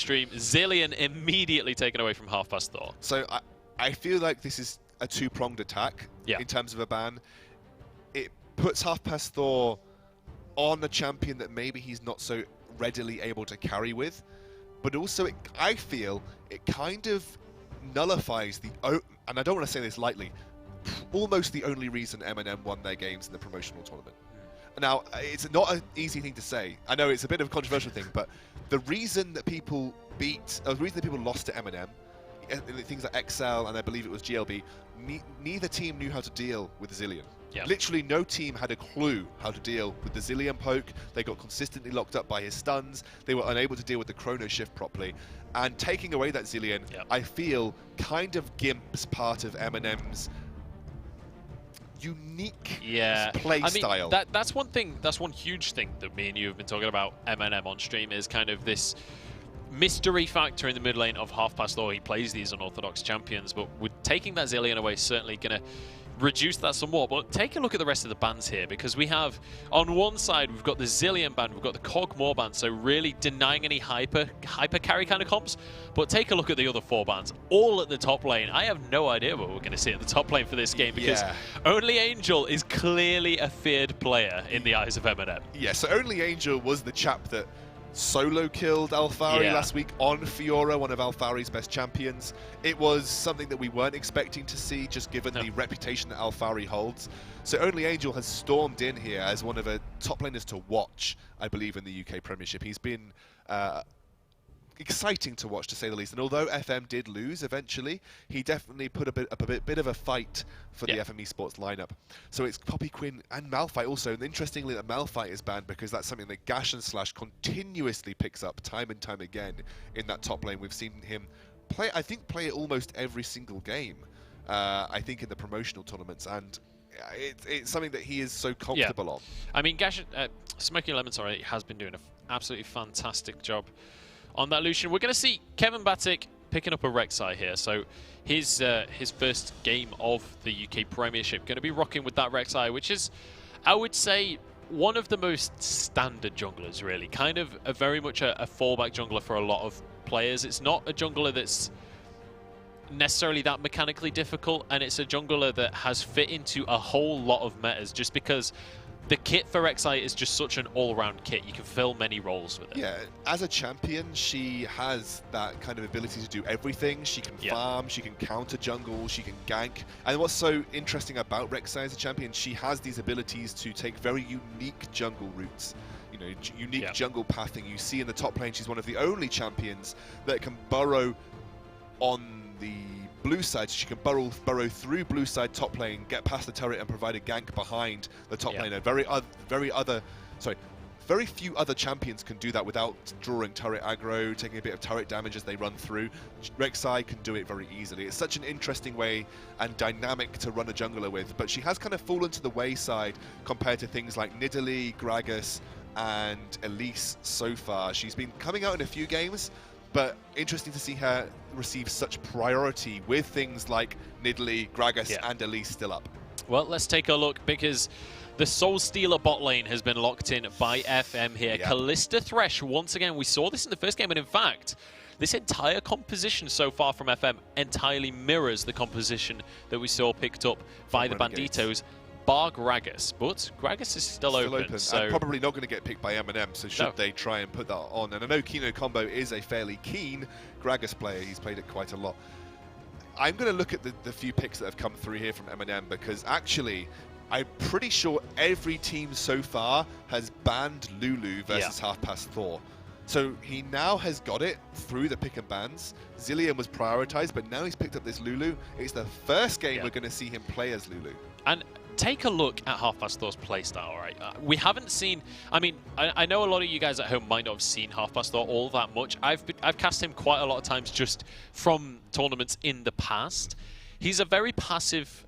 stream. Zilean immediately taken away from Half Past Thor. So I feel like this is a two-pronged attack in terms of a ban. It puts Half Past Thor on a champion that maybe he's not so readily able to carry with, but also I feel it kind of nullifies and I don't want to say this lightly, almost the only reason MNM won their games in the promotional tournament. Now, it's not an easy thing to say. I know it's a bit of a controversial thing, but the reason that people lost to MNM, things like XL and I believe it was GLB, neither team knew how to deal with Zilean. Yep. Literally no team had a clue how to deal with the Zilean poke. They got consistently locked up by his stuns. They were unable to deal with the chrono shift properly. And taking away that Zilean, I feel, kind of gimps part of MNM's unique play style. That's one thing. That's one huge thing that me and you have been talking about MNM on stream is kind of this mystery factor in the mid lane of Half Past Thor. He plays these unorthodox champions, but with taking that Zilean away, certainly going to reduce that somewhat. But take a look at the rest of the bans here, because we have on one side we've got the Zilean ban, we've got the Cogmore ban, so really denying any hyper carry kind of comps. But take a look at the other 4 bans, all at the top lane. I have no idea what we're going to see at the top lane for this game, because Only Angel is clearly a feared player in the eyes of MNM. Yeah, so Only Angel was the chap that solo killed Alphari last week on Fiora, one of Alphari's best champions. It was something that we weren't expecting to see, just given the reputation that Alphari holds. So Only Angel has stormed in here as one of the top laners to watch, I believe, in the UK Premiership. He's been exciting to watch, to say the least. And although FM did lose eventually, he definitely put a bit of a fight for the FM Esports lineup. So it's Poppy, Quinn, and Malphite also. And interestingly, that Malphite is banned because that's something that Gash and Slash continuously picks up time and time again in that top lane. We've seen him play, I think, play it almost every single game, I think, in the promotional tournaments. And it's something that he is so comfortable on. I mean, Gash, Smoky Lemon, sorry, has been doing an absolutely fantastic job on that Lucian. We're going to see Kevin Batic picking up a Rek'Sai here. So his first game of the UK Premiership, going to be rocking with that Rek'Sai, which is, I would say, one of the most standard junglers, really. Kind of very much a fallback jungler for a lot of players. It's not a jungler that's necessarily that mechanically difficult, and it's a jungler that has fit into a whole lot of metas just because the kit for Rek'Sai is just such an all-round kit. You can fill many roles with it. Yeah, as a champion, she has that kind of ability to do everything. She can farm, she can counter jungle, she can gank. And what's so interesting about Rek'Sai as a champion, she has these abilities to take very unique jungle routes. You know, unique jungle pathing. You see in the top lane, she's one of the only champions that can burrow on the blue side. She can burrow through blue side top lane, get past the turret and provide a gank behind the top laner. Very few other champions can do that without drawing turret aggro, taking a bit of turret damage as they run through. Rek'Sai can do it very easily. It's such an interesting way and dynamic to run a jungler with, but she has kind of fallen to the wayside compared to things like Nidalee, Gragas, and Elise so far. She's been coming out in a few games, but interesting to see her receive such priority with things like Nidalee, Gragas, and Elise still up. Well, let's take a look, because the Soul Stealer bot lane has been locked in by FM here. Kalista Thresh, once again, we saw this in the first game, and in fact, this entire composition so far from FM entirely mirrors the composition that we saw picked up by the Banditos, bar Gragas, but Gragas is still open. So and probably not going to get picked by MNM, so should they try and put that on. And I know Kino Combo is a fairly keen Gragas player. He's played it quite a lot. I'm going to look at the few picks that have come through here from MNM, because actually, I'm pretty sure every team so far has banned Lulu versus Half Past Thor. So he now has got it through the pick and bans. Zilean was prioritized, but now he's picked up this Lulu. It's the first game we're going to see him play as Lulu. And take a look at Half Past Thor's playstyle, right? We haven't seen, I mean, I know a lot of you guys at home might not have seen Half Past Thor all that much. I've cast him quite a lot of times just from tournaments in the past. He's a very passive,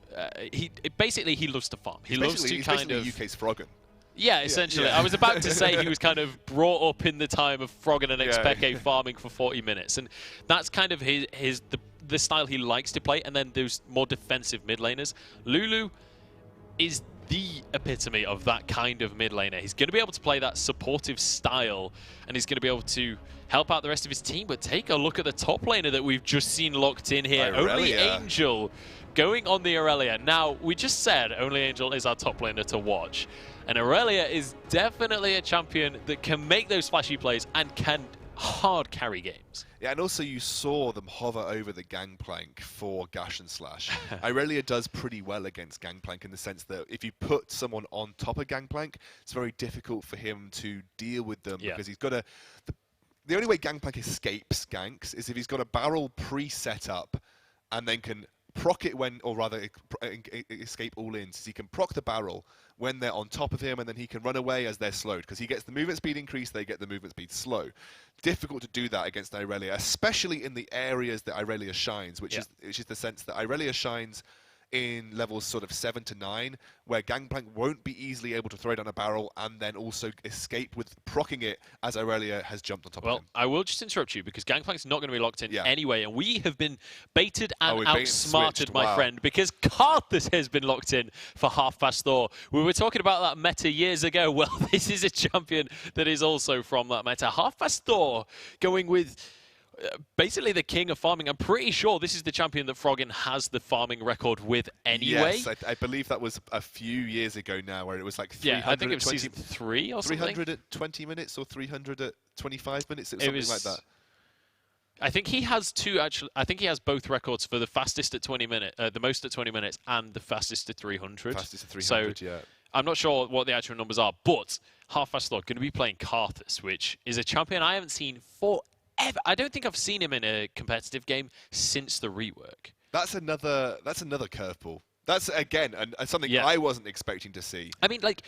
basically he loves to farm. He loves to kind of... UK's Froggen. Yeah, essentially. I was about to say he was kind of brought up in the time of Froggen and Expeke farming for 40 minutes. And that's kind of the style he likes to play. And then there's more defensive mid laners. Lulu is the epitome of that kind of mid laner. He's going to be able to play that supportive style, and he's going to be able to help out the rest of his team. But take a look at the top laner that we've just seen locked in here. Irelia. Only Angel going on the Irelia. Now, we just said Only Angel is our top laner to watch. And Irelia is definitely a champion that can make those flashy plays and can hard carry games. Yeah, and also you saw them hover over the gangplank for Gash and Slash. Irelia does pretty well against gangplank in the sense that if you put someone on top of gangplank, it's very difficult for him to deal with them because he's got a... The only way gangplank escapes ganks is if he's got a barrel pre-set up and then can proc it when, or rather escape all in, so he can proc the barrel when they're on top of him, and then he can run away as they're slowed, because he gets the movement speed increase, they get the movement speed slow. Difficult to do that against Irelia, especially in the areas that Irelia shines, which is the sense that Irelia shines in levels sort of 7 to 9, where Gangplank won't be easily able to throw down a barrel and then also escape with proccing it as Irelia has jumped on top of him. Well, I will just interrupt you because Gangplank's not going to be locked in anyway, and we have been baited and outsmarted, my friend, because Karthus has been locked in for Half Past Thor. We were talking about that meta years ago. Well, this is a champion that is also from that meta. Half Past Thor going with... basically the king of farming. I'm pretty sure this is the champion that Froggen has the farming record with anyway. Yes, I believe that was a few years ago now, where it was like 300. Yeah, I think it was season 3 or something. 300 at 20 minutes or 300 at 25 minutes. It was something like that. I think he has two actually. I think he has both records for the fastest at 20 minutes, the most at 20 minutes, and the fastest at 300. Fastest at 300, so, yeah. I'm not sure what the actual numbers are, but Half Past Thor going to be playing Karthus, which is a champion I haven't seen for. I don't think I've seen him in a competitive game since the rework. That's another curveball. That's, again, something I wasn't expecting to see. I mean, like,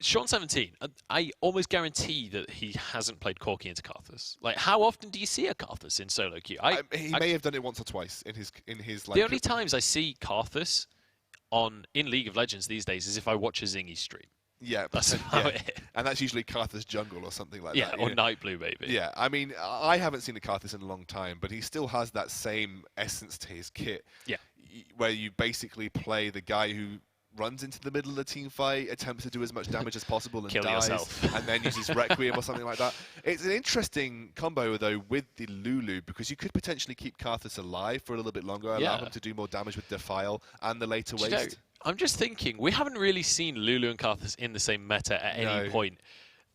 Sean 17, I almost guarantee that he hasn't played Corki into Karthus. Like, how often do you see a Karthus in solo queue? He may have done it once or twice in his like... The only times I see Karthus in League of Legends these days is if I watch a Zingy stream. Yeah, that's about it. And that's usually Karthus jungle or something like that. Yeah, or Night Blue, maybe. Yeah, I mean, I haven't seen a Karthus in a long time, but he still has that same essence to his kit. Yeah. Where you basically play the guy who runs into the middle of the team fight, attempts to do as much damage as possible and Kill dies, yourself. and then uses Requiem or something like that. It's an interesting combo, though, with the Lulu, because you could potentially keep Karthus alive for a little bit longer, allow him to do more damage with Defile and the later waste. I'm just thinking, we haven't really seen Lulu and Karthus in the same meta at any point.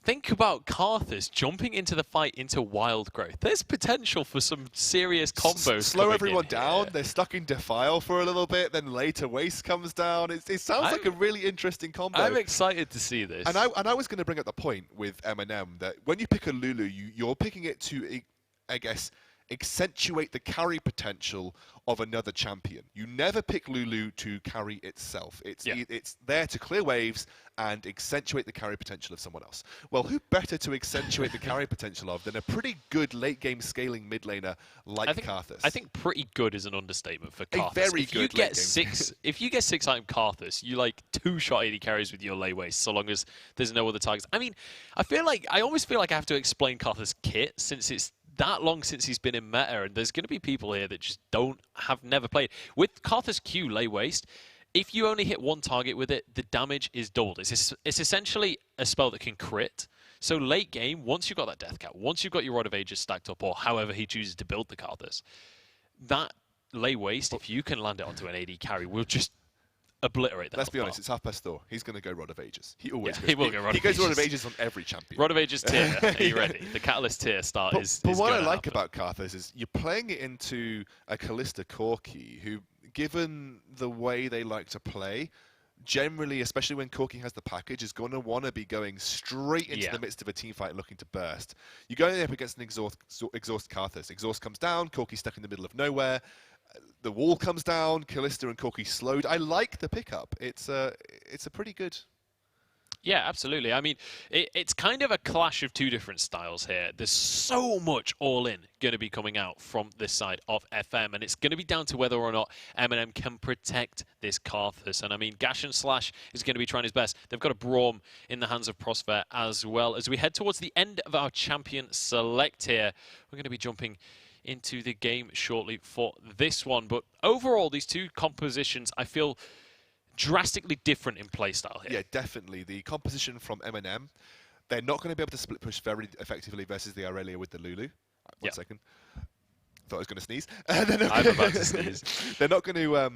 Think about Karthus jumping into the fight into Wild Growth. There's potential for some serious combos. Slow everyone down. They're stuck in Defile for a little bit, then later Waste comes down. It sounds like a really interesting combo. I'm excited to see this. And I was going to bring up the point with MNM that when you pick a Lulu, you're picking it to, I guess, accentuate the carry potential of another champion. You never pick Lulu to carry itself. It's there to clear waves and accentuate the carry potential of someone else. Well, who better to accentuate the carry potential of than a pretty good late game scaling mid laner like Karthus? I think pretty good is an understatement for Karthus. A very good late game. If you get 6 item Karthus, you like 2-shot AD carries with your lay waste, so long as there's no other targets. I mean, I almost feel like I have to explain Karthus' kit since it's that long since he's been in meta, and there's going to be people here that just have never played. With Karthus Q Lay Waste, if you only hit one target with it, the damage is doubled. It's essentially a spell that can crit. So late game, once you've got that Death Cap, once you've got your Rod of Ages stacked up, or however he chooses to build the Karthus, that Lay Waste, if you can land it onto an AD carry, will just obliterate that. Let's be honest, it's Half Past Thor. He's going to go Rod of Ages. He always goes. He will go Rod of Ages. He goes Rod of Ages on every champion. Rod of Ages tier. Are you ready? The Catalyst tier start is But what I like happen. about Karthus is you're playing it into a Callista Corki who, given the way they like to play, generally, especially when Corki has the package, is going to want to be going straight into the midst of a team fight looking to burst. You're going up against an exhaust Karthus. Exhaust comes down, Corki's stuck in the middle of nowhere. The wall comes down, Callista and Corki slowed. I like the pickup. It's a pretty good... Yeah, absolutely. I mean, it's kind of a clash of two different styles here. There's so much all-in going to be coming out from this side of FM, and it's going to be down to whether or not MNM can protect this Karthus. And I mean, Gash and Slash is going to be trying his best. They've got a Braum in the hands of Prosper as well. As we head towards the end of our champion select here, we're going to be jumping into the game shortly for this one. But overall, these two compositions, I feel drastically different in playstyle here. Yeah, definitely. The composition from MNM, they're not going to be able to split push very effectively versus the Aurelia with the Lulu. One second. Thought I was going to sneeze. I'm about to sneeze. They're not going to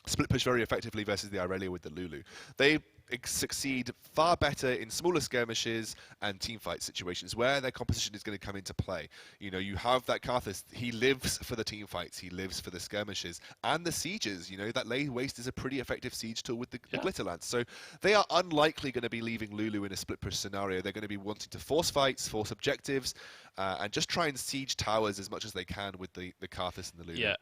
split push very effectively versus the Aurelia with the Lulu. They succeed far better in smaller skirmishes and teamfight situations where their composition is going to come into play. You know, you have that Karthus, he lives for the teamfights, he lives for the skirmishes and the sieges. You know, that Lay Waste is a pretty effective siege tool with the Glitter Lance. So they are unlikely going to be leaving Lulu in a split push scenario. They're going to be wanting to force fights, force objectives, and just try and siege towers as much as they can with the Karthus and the Lulu. Yeah,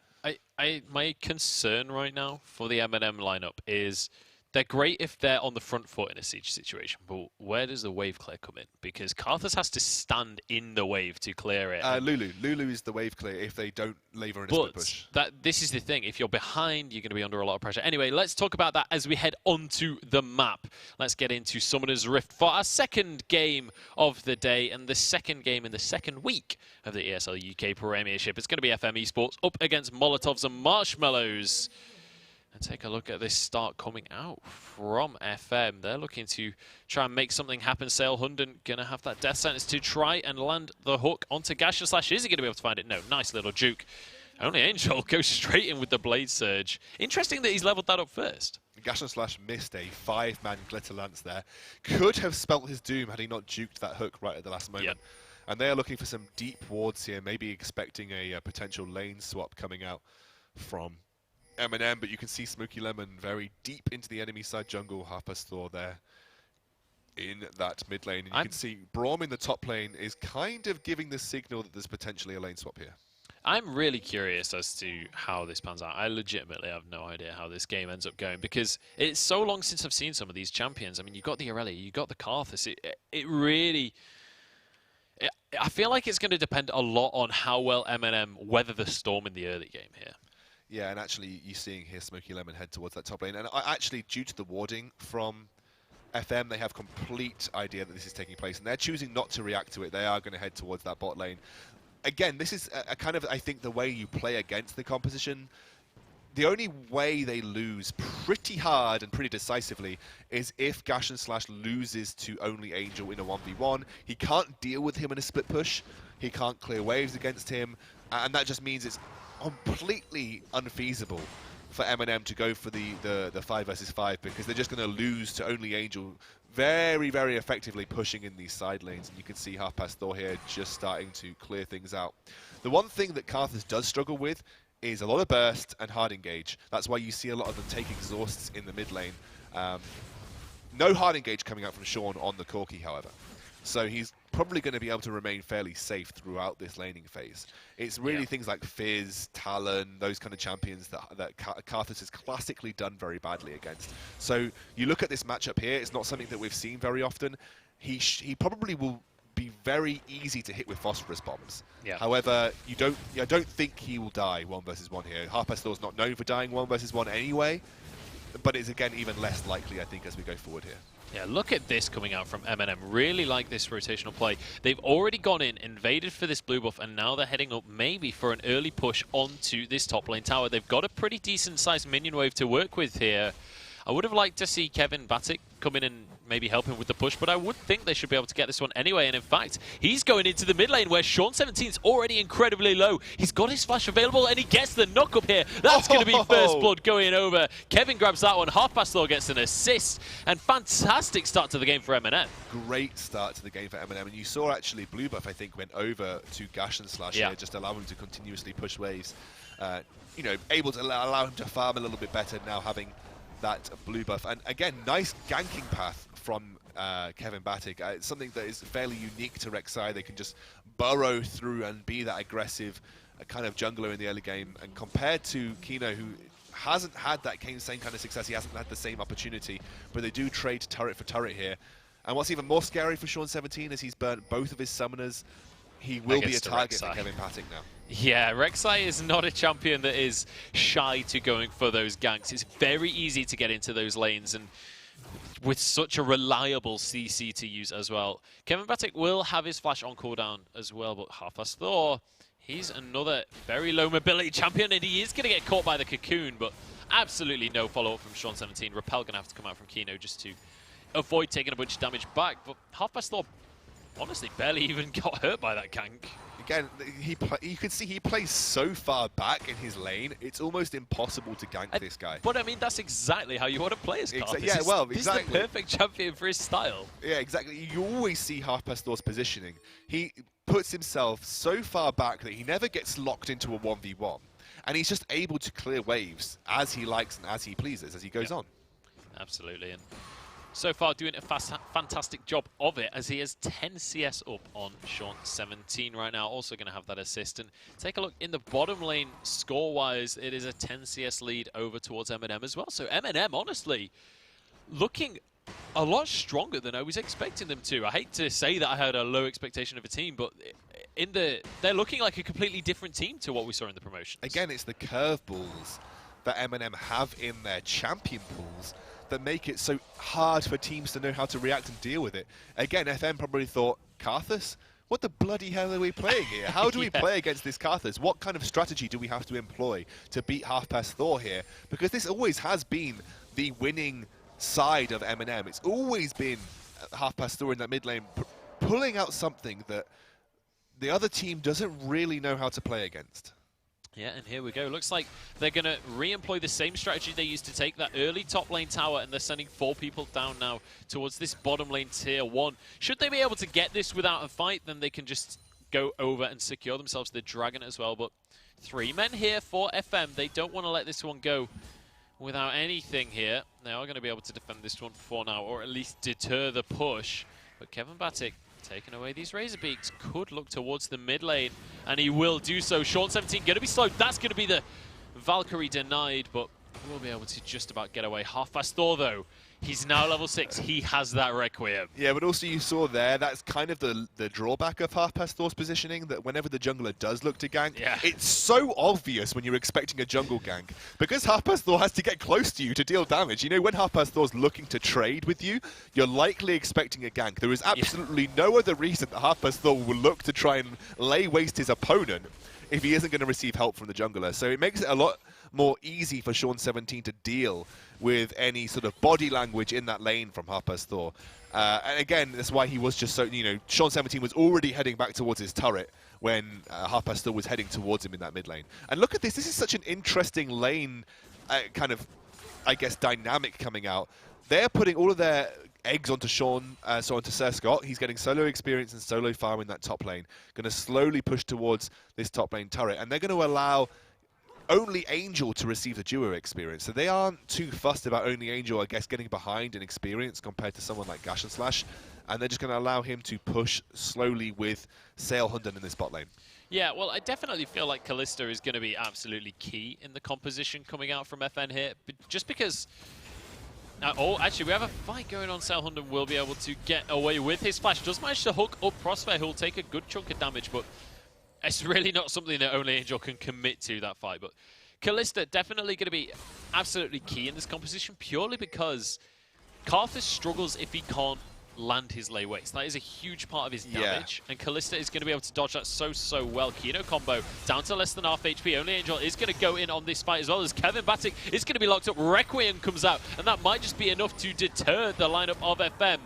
my concern right now for the MNM lineup is they're great if they're on the front foot in a siege situation, but where does the wave clear come in? Because Karthus has to stand in the wave to clear it. Lulu is the wave clear if they don't lever in a split push. This is the thing. If you're behind, you're going to be under a lot of pressure. Anyway, let's talk about that as we head onto the map. Let's get into Summoner's Rift for our second game of the day and the second game in the second week of the ESL UK Premiership. It's going to be FM Esports up against Molotovs and Marshmallows. And take a look at this start coming out from FM. They're looking to try and make something happen. Sale Hunden going to have that death sentence to try and land the hook onto Gash / Slash. Is he going to be able to find it? No. Nice little juke. Only Angel goes straight in with the Blade Surge. Interesting that he's leveled that up first. Gash / Slash missed a 5-man Glitter Lance there. Could have spelt his doom had he not juked that hook right at the last moment. Yep. And they are looking for some deep wards here, maybe expecting a potential lane swap coming out from MNM, but you can see Smoky Lemon very deep into the enemy side jungle. Harper's Thor there in that mid lane. And you can see Braum in the top lane is kind of giving the signal that there's potentially a lane swap here. I'm really curious as to how this pans out. I legitimately have no idea how this game ends up going because it's so long since I've seen some of these champions. I mean, you've got the Aurelia, you've got the Karthus. It really... I feel like it's going to depend a lot on how well MNM weather the storm in the early game here. Yeah, and actually you're seeing here Smoky Lemon head towards that top lane. And actually, due to the warding from FM, they have complete idea that this is taking place. And they're choosing not to react to it. They are going to head towards that bot lane. Again, this is a kind of, I think, the way you play against the composition. The only way they lose pretty hard and pretty decisively is if Gash / Slash loses to only Angel in a 1v1. He can't deal with him in a split push. He can't clear waves against him. And that just means it's completely unfeasible for MNM to go for the 5 versus 5 because they're just going to lose to only Angel very, very effectively pushing in these side lanes. And you can see Half Past Thor here just starting to clear things out. The one thing that Karthus does struggle with is a lot of burst and hard engage. That's why you see a lot of them take exhausts in the mid lane. No hard engage coming out from Sean on the Corki, however. So he's probably going to be able to remain fairly safe throughout this laning phase. It's really things like Fizz, Talon, those kind of champions that Karthus has classically done very badly against. So you look at this matchup here, it's not something that we've seen very often. He probably will be very easy to hit with phosphorus bombs. Yeah. However, I don't think he will die 1 versus 1 here. Harpastor's not known for dying 1 versus 1 anyway, but it's again even less likely, I think, as we go forward here. Yeah, look at this coming out from MNM. Really like this rotational play. They've already gone in, invaded for this blue buff, and now they're heading up maybe for an early push onto this top lane tower. They've got a pretty decent-sized minion wave to work with here. I would have liked to see Kevin Batic come in and maybe help him with the push, but I would think they should be able to get this one anyway. And in fact, he's going into the mid lane where Sean17's already incredibly low. He's got his flash available and he gets the knock up here. That's going to be first blood going over. Kevin grabs that one. Half Past Thor gets an assist. And fantastic start to the game for MNM. Great start to the game for MNM. And you saw actually Blue Buff, I think, went over to Gash / Slash here, just allow him to continuously push waves. You know, able to allow him to farm a little bit better now having that blue buff. And again, nice ganking path from Kevin Batic. It's something that is fairly unique to Rek'Sai. They can just burrow through and be that aggressive kind of jungler in the early game. And compared to Kino, who hasn't had that same kind of success, he hasn't had the same opportunity, but they do trade turret for turret here. And what's even more scary for Sean17 is he's burnt both of his summoners. He will be a target for Kevin Batic now. Yeah, Rek'Sai is not a champion that is shy to going for those ganks. It's very easy to get into those lanes, and with such a reliable CC to use as well. Kevin Batic will have his flash on cooldown as well, but Half Past Thor, He's another very low mobility champion, and he is going to get caught by the cocoon, but absolutely no follow-up from Sean17. Repel going to have to come out from Kino just to avoid taking a bunch of damage back, but Half Past Thor honestly barely even got hurt by that gank. Again, you can see he plays so far back in his lane, it's almost impossible to gank this guy. But I mean, that's exactly how you want to play as Karthus. Yeah, well, exactly. This is the perfect champion for his style. Yeah, exactly. You always see Half Past Thor's positioning. He puts himself so far back that he never gets locked into a 1v1. And he's just able to clear waves as he likes and as he pleases as he goes on. Absolutely. And so far doing a fantastic job of it, as he has 10 CS up on Sean17 right now. Also going to have that assist. And take a look in the bottom lane score-wise. It is a 10 CS lead over towards MNM as well. So MNM, honestly, looking a lot stronger than I was expecting them to. I hate to say that I had a low expectation of a team, but they're looking like a completely different team to what we saw in the promotions. Again, it's the curveballs that MNM have in their champion pools that make it so hard for teams to know how to react and deal with it. Again, FM probably thought, Karthus? What the bloody hell are we playing here? How do we play against this Karthus? What kind of strategy do we have to employ to beat Half Past Thor here? Because this always has been the winning side of MNM. It's always been Half Past Thor in that mid lane, pulling out something that the other team doesn't really know how to play against. Yeah, and here we go. Looks like they're going to re-employ the same strategy they used to take that early top lane tower, and they're sending 4 people down now towards this bottom lane tier 1. Should they be able to get this without a fight, then they can just go over and secure themselves the dragon as well. But 3 men here for FM. They don't want to let this one go without anything here. They are going to be able to defend this one for now, or at least deter the push. But Kevin Batic, taking away these Razorbeaks, could look towards the mid lane, and he will do so. Sean17 going to be slowed. That's going to be the Valkyrie denied, but we'll be able to just about get away. Half Past Thor, though, he's now level 6. He has that Requiem. Yeah, but also you saw there, that's kind of the drawback of Half Past Thor's positioning, that whenever the jungler does look to gank, it's so obvious when you're expecting a jungle gank. Because Half Past Thor has to get close to you to deal damage. You know, when Half Past Thor's looking to trade with you, you're likely expecting a gank. There is absolutely no other reason that Half Past Thor will look to try and lay waste his opponent if he isn't going to receive help from the jungler. So it makes it a lot more easy for Sean17 to deal with any sort of body language in that lane from Half Past Thor. And again, that's why he was just so, you know, Sean17 was already heading back towards his turret when Half Past Thor was heading towards him in that mid lane. And look at this, this is such an interesting lane kind of, I guess, dynamic coming out. They're putting all of their eggs onto Sean, so onto Sir Scott. He's getting solo experience and solo farm in that top lane. Going to slowly push towards this top lane turret, and they're going to allow only Angel to receive the duo experience. So they aren't too fussed about only Angel, I guess, getting behind in experience compared to someone like Gash and Slash, and they're just going to allow him to push slowly with Sail Hunden in this bot lane. Yeah, well, I definitely feel like Kalista is going to be absolutely key in the composition coming out from FN here, but just because... oh, actually, we have a fight going on. Sail Hunden will be able to get away with his flash. Does manage to hook up Prosphere, who'll take a good chunk of damage, but it's really not something that only Angel can commit to, that fight. But Kalista definitely going to be absolutely key in this composition, purely because Karthus struggles if he can't land his lay waste. That is a huge part of his damage, and Kalista is going to be able to dodge that so well. Kino combo down to less than half HP. Only Angel is going to go in on this fight as well, as Kevin Batic is going to be locked up. Requiem comes out, and that might just be enough to deter the lineup of FM.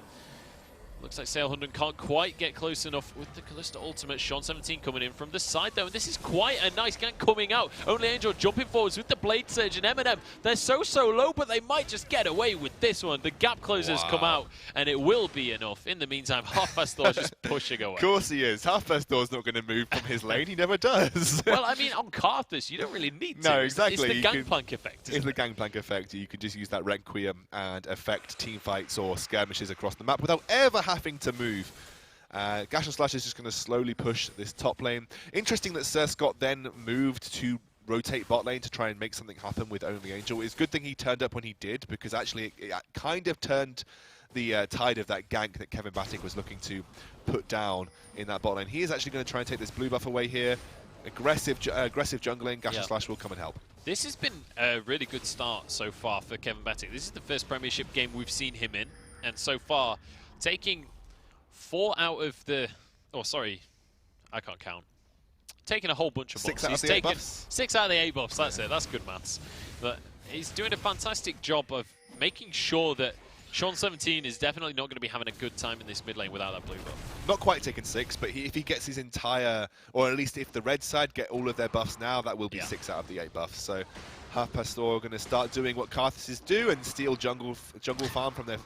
Looks like Sail Hunden can't quite get close enough with the Kalista ultimate. Sean17 coming in from the side though, and this is quite a nice gank coming out. Only Angel jumping forwards with the Blade Surge, and MNM, they're so low, but they might just get away with this one. The gap closers come out, and it will be enough. In the meantime, Half Past Thor just pushing away. Of course he is. Half Past Thor's not going to move from his lane. He never does. Well, I mean, on Karthus, you don't really need to. No, exactly. It's the Gangplank effect. It's the Gangplank effect. You could just use that Requiem and affect team fights or skirmishes across the map without ever having to move. Gash and Slash is just going to slowly push this top lane. Interesting that Sir Scott then moved to rotate bot lane to try and make something happen with only Angel. It's a good thing he turned up when he did, because actually it kind of turned the tide of that gank that Kevin Batic was looking to put down in that bot lane. He is actually going to try and take this blue buff away here. Aggressive jungling. Gash and Slash will come and help. This has been a really good start so far for Kevin Batic. This is the first Premiership game we've seen him in, and so far taking 4 out of the... Oh, sorry. I can't count. taking a whole bunch of buffs. He's taken 6 out of the 8 buffs. That's it. That's good maths. But he's doing a fantastic job of making sure that Sean17 is definitely not going to be having a good time in this mid lane without that blue buff. Not quite taking 6, but if he gets his entire, or at least if the red side get all of their buffs now, that will be 6 out of the 8 buffs. So Half Pastor are going to start doing what Karthus do and steal jungle farm from their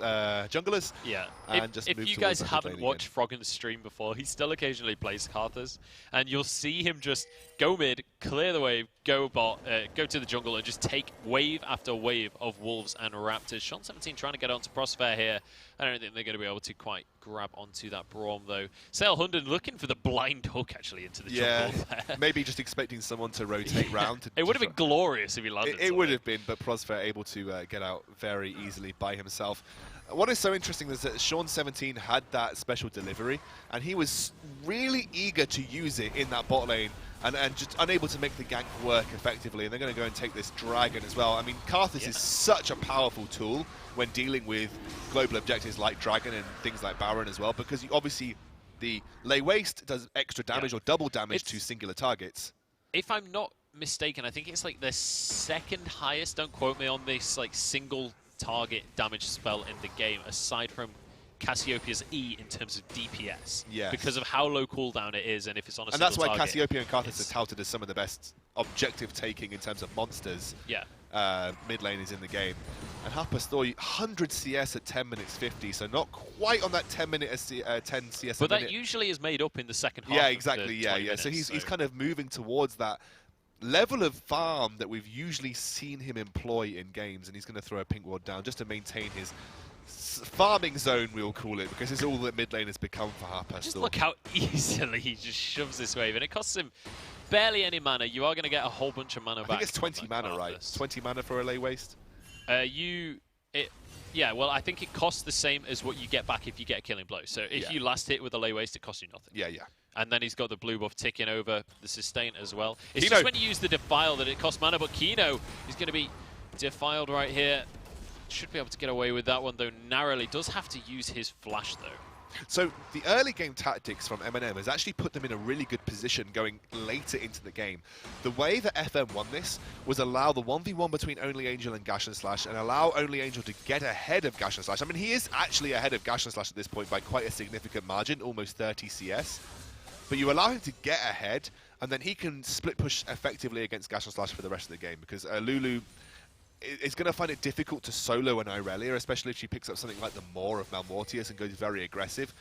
junglers. Yeah. And if you guys haven't watched Froggen's stream before, he still occasionally plays Karthus, and you'll see him just go mid, clear the wave, go bot, go to the jungle, and just take wave after wave of wolves and raptors. Sean17 trying to get onto Prosphere here. I don't think they're going to be able to quite grab onto that Braum though. Sale Hunden looking for the blind hook actually into the jungle there. Maybe just expecting someone to rotate round. It would have been glorious if he landed. It would have been, but Prosphere able to get out very easily by himself. What is so interesting is that Sean17 had that special delivery, and he was really eager to use it in that bot lane, and just unable to make the gank work effectively. And they're going to go and take this dragon as well. I mean, Karthus is such a powerful tool when dealing with global objectives like dragon and things like Baron as well, because obviously the lay waste does extra damage or double damage to singular targets. If I'm not mistaken, I think it's like the second highest, don't quote me on this, like single target damage spell in the game, aside from Cassiopeia's E in terms of DPS. Yes. Because of how low cooldown it is, and if it's on a single target. And that's why Cassiopeia and Karthus are touted as some of the best objective taking in terms of monsters. Mid lane is in the game. And Half Pastor, 100 CS at 10 minutes 50, so not quite on that 10 CS But that usually is made up in the second half. Yeah, exactly, so he's kind of moving towards that level of farm that we've usually seen him employ in games, and he's going to throw a pink ward down just to maintain his farming zone, we'll call it, because it's all that mid lane has become for Half Pastor. Just look how easily he just shoves this wave, and it costs him barely any mana. You are going to get a whole bunch of mana back. I think it's 20 mana, right? 20 mana for a lay waste? Yeah, well, I think it costs the same as what you get back if you get a killing blow. So if you last hit with a lay waste, it costs you nothing. Yeah. And then he's got the blue buff ticking over the sustain as well. It's just when you use the Defile that it costs mana, but Kino is going to be defiled right here. Should be able to get away with that one, though narrowly. Does have to use his flash, though. So the early game tactics from MNM has actually put them in a really good position going later into the game. The way that FM won this was allow the 1v1 between Only Angel and Gash and Slash, and allow Only Angel to get ahead of Gash and Slash. I mean, he is actually ahead of Gash and Slash at this point by quite a significant margin, almost 30 CS. But you allow him to get ahead, and then he can split push effectively against Gash and Slash for the rest of the game, because Lulu is going to find it difficult to solo an Irelia, especially if she picks up something like the Maw of Malmortius and goes very aggressive.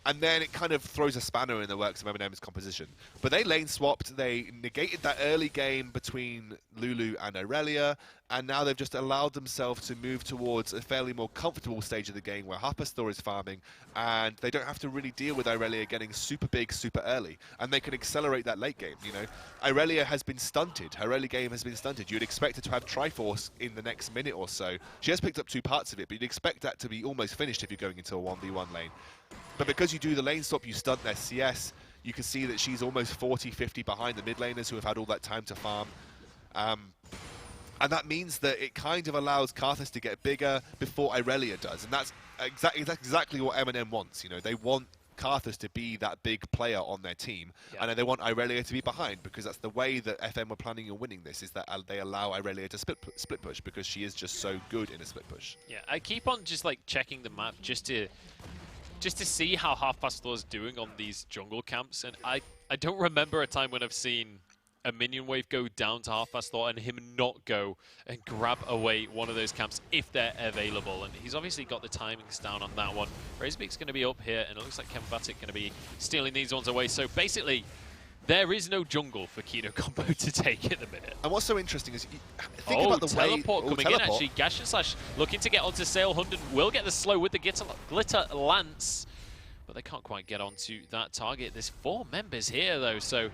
And then it kind of throws a spanner in the works of M&M's composition. But they lane swapped, they negated that early game between Lulu and Irelia, and now they've just allowed themselves to move towards a fairly more comfortable stage of the game where Half Pastor is farming, and they don't have to really deal with Irelia getting super big super early, and they can accelerate that late game, you know. Irelia has been stunted, her early game has been stunted. You'd expect her to have Triforce in the next minute or so. She has picked up 2 parts of it, but you'd expect that to be almost finished if you're going into a 1v1 lane. But because you do the lane swap, you stunt their CS, you can see that she's almost 40, 50 behind the mid laners who have had all that time to farm. And that means that it kind of allows Karthus to get bigger before Irelia does. And that's exactly what MNM wants. You know, they want Karthus to be that big player on their team, and then they want Irelia to be behind, because that's the way that FM were planning on winning this, is that they allow Irelia to split push, because she is just so good in a split push. Yeah, I keep on just like checking the map just to see how Half Pastor is doing on these jungle camps, and I don't remember a time when I've seen a minion wave go down to Half Pastor and him not go and grab away one of those camps if they're available. And he's obviously got the timings down on that one. Razebeak's going to be up here, and it looks like Kevin Batic going to be stealing these ones away. So basically, there is no jungle for Kino Combo to take at the minute. And what's so interesting is, think about the teleport coming in actually. Gash and Slash looking to get onto Sale Hunden, will get the slow with the Glitter Lance, but they can't quite get onto that target. There's 4 members here though, so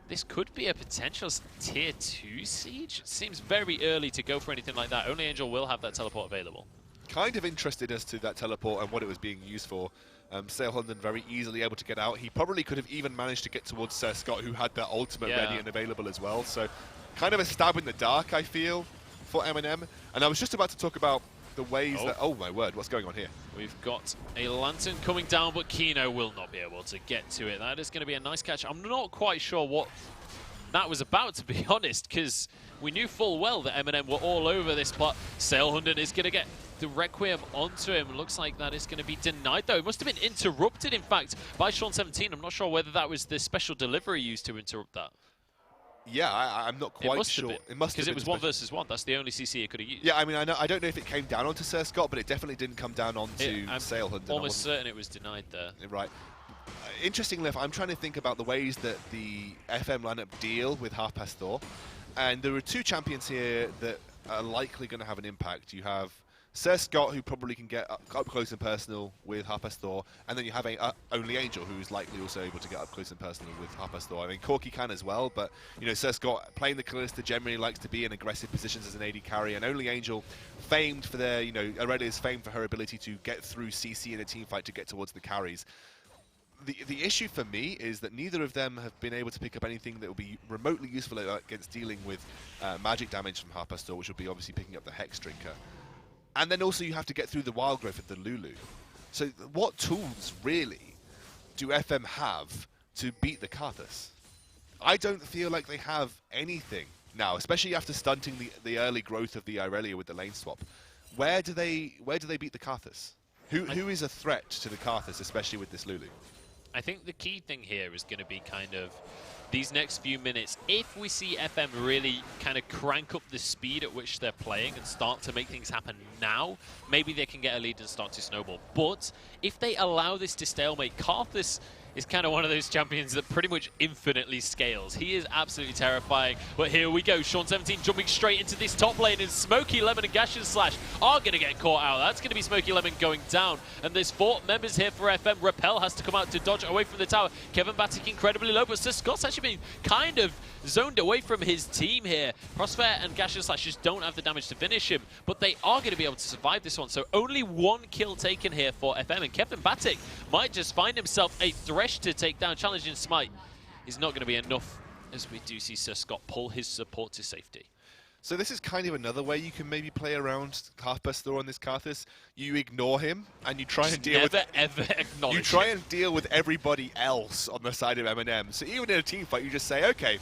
this could be a potential tier 2 siege. It seems very early to go for anything like that. Only Angel will have that teleport available. Kind of interested as to that teleport and what it was being used for. Sale Hunden very easily able to get out. He probably could have even managed to get towards Sir Scott, who had that ultimate ready and available as well. So kind of a stab in the dark, I feel, for MNM. And I was just about to talk about the ways that... Oh my word, what's going on here? We've got a Lantern coming down, but Kino will not be able to get to it. That is going to be a nice catch. I'm not quite sure what that was about, to be honest, because we knew full well that MNM were all over this plot. Sailhunden is going to get the Requiem onto him. Looks like that is going to be denied, though. It must have been interrupted, in fact, by Sean17. I'm not sure whether that was the special delivery used to interrupt that. Yeah, I'm not quite sure. It must have been. Because it was 1 versus 1. That's the only CC it could have used. Yeah, I mean, I don't know if it came down onto Sir Scott, but it definitely didn't come down onto Sailhunden. I'm almost certain it was denied there. Right. Interestingly, I'm trying to think about the ways that the FM lineup deal with Half Past Thor. And there are 2 champions here that are likely going to have an impact. You have Sir Scott, who probably can get up close and personal with Half Past Thor, and then you have Only Angel, who's likely also able to get up close and personal with Half Past Thor. I mean, Corki can as well, but you know, Sir Scott playing the Kalista generally likes to be in aggressive positions as an AD carry, and Only Angel, famed for their, you know, Aurelia is famed for her ability to get through CC in a team fight to get towards the carries. The issue for me is that neither of them have been able to pick up anything that will be remotely useful against dealing with magic damage from Half Past Thor, which will be obviously picking up the Hex Drinker. And then also you have to get through the Wild Growth at the Lulu. So what tools, really, do FM have to beat the Karthus? I don't feel like they have anything now, especially after stunting the early growth of the Aurelia with the lane swap. Where do they beat the Karthus? Who is a threat to the Karthus, especially with this Lulu? I think the key thing here is going to be kind of these next few minutes. If we see FM really kind of crank up the speed at which they're playing and start to make things happen now, maybe they can get a lead and start to snowball. But if they allow this to stalemate, Karthus is kind of one of those champions that pretty much infinitely scales. He is absolutely terrifying. But here we go. Sean17 jumping straight into this top lane, and Smoky Lemon and Gash and Slash are going to get caught out. That's going to be Smoky Lemon going down. And there's 4 members here for FM. Repel has to come out to dodge away from the tower. Kevin Batic incredibly low, but Sir Scott's actually been kind of zoned away from his team here. Prosphere and Gash and Slash just don't have the damage to finish him, but they are going to be able to survive this one. So only 1 kill taken here for FM, and Kevin Batic might just find himself a Thresh to take down. Challenging Smite is not going to be enough, as we do see Sir Scott pull his support to safety. So this is kind of another way you can maybe play around Half Past Thor on this Karthus. You ignore him and you try and deal You try and deal with everybody else on the side of MNM. So even in a team fight, you just say, okay,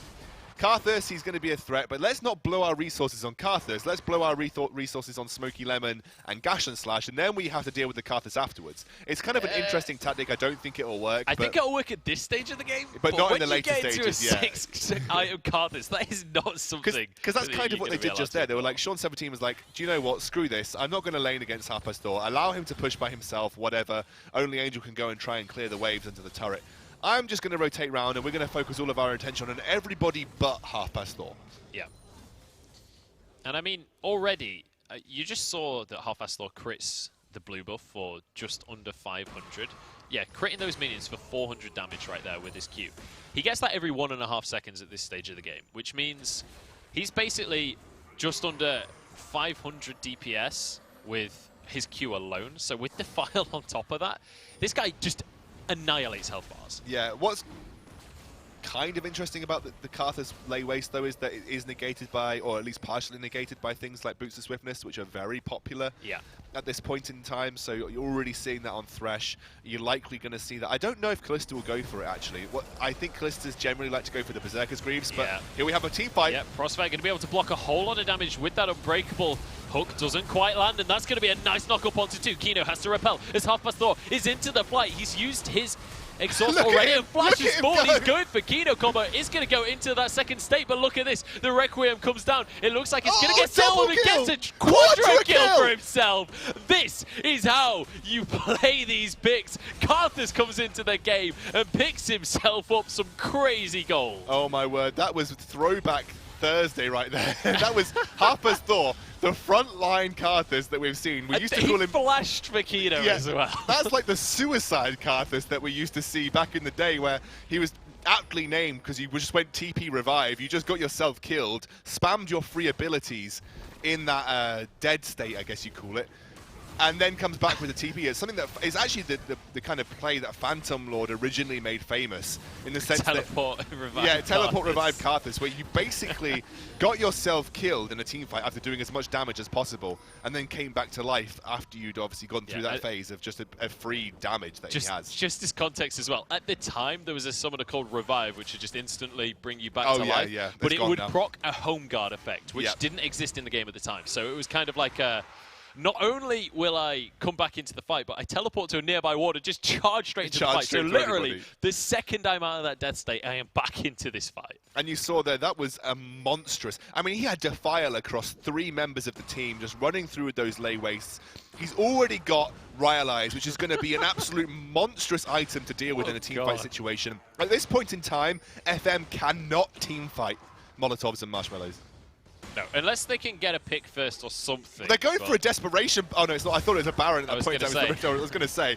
Karthus, he's going to be a threat, but let's not blow our resources on Karthus. Let's blow our resources on Smoky Lemon and Gash and Slash, and then we have to deal with the Karthus afterwards. It's kind of an interesting tactic. I don't think it will work. I think it'll work at this stage of the game, but not in the later stages. When you get to a 6-item Karthus, that is not something. Because that's kind of what they did just there. They were like, Sean17 was like, do you know what? Screw this. I'm not going to lane against Half Past Thor. Allow him to push by himself, whatever. Only Angel can go and try and clear the waves into the turret. I'm just going to rotate round, and we're going to focus all of our attention on everybody but Half Past Thor. Yeah. And I mean, already, you just saw that Half Past Thor crits the blue buff for just under 500. Yeah, critting those minions for 400 damage right there with his Q. He gets that every 1.5 seconds at this stage of the game, which means he's basically just under 500 DPS with his Q alone. So with the file on top of that, this guy just annihilates health bars. Yeah, what's kind of interesting about the Karthus lay waste, though, is that it is negated by, or at least partially negated by, things like Boots of Swiftness, which are very popular at this point in time. So you're already seeing that on Thresh. You're likely going to see that. I don't know if Kalista will go for it, actually. I think Kalistas generally like to go for the Berserker's Greaves, but here we have a team fight. Yeah, Prospect going to be able to block a whole lot of damage with that Unbreakable. Hook doesn't quite land, and that's going to be a nice knock up onto 2. Kino has to repel as Half Past Thor is into the flight. He's used his exhaust already, and Flash is forward. He's going for Kino combo. Is going to go into that second state, but look at this. The Requiem comes down. It looks like it's going to get Selwood and gets a quadro kill for himself. This is how you play these picks. Karthus comes into the game and picks himself up some crazy gold. Oh my word, that was throwback Thursday right there. That was Half Past Thor, the front-line Karthus that we've seen. We used to call him flashed for Kino as well. That's like the suicide Karthus that we used to see back in the day, where he was aptly named because you just went TP revive. You just got yourself killed, spammed your free abilities in that dead state, I guess you call it. and then comes back with a TP. It's something that is actually the kind of play that Phantom Lord originally made famous, in the sense teleport, that revive revive Karthus, where you basically got yourself killed in a team fight after doing as much damage as possible, and then came back to life after you'd obviously gone through that phase of just a free damage that he has. Just as context as well, at the time there was a summoner called Revive, which would just instantly bring you back to life, but it would proc a home guard effect, which didn't exist in the game at the time. So it was kind of like a, not only will I come back into the fight, but I teleport to a nearby ward and just charge straight into the fight. So literally, the second I'm out of that death state, I am back into this fight. And you saw there, that was a monstrous. I mean, he had Defile across 3 members of the team just running through those lay wastes. He's already got Ryalize, which is going to be an absolute monstrous item to deal with in a team fight situation. At this point in time, FM cannot team fight Molotovs and Marshmallows. No, unless they can get a pick first or something. They're going for a desperation. Oh no, it's not. I thought it was a Baron at that point. I was going to say.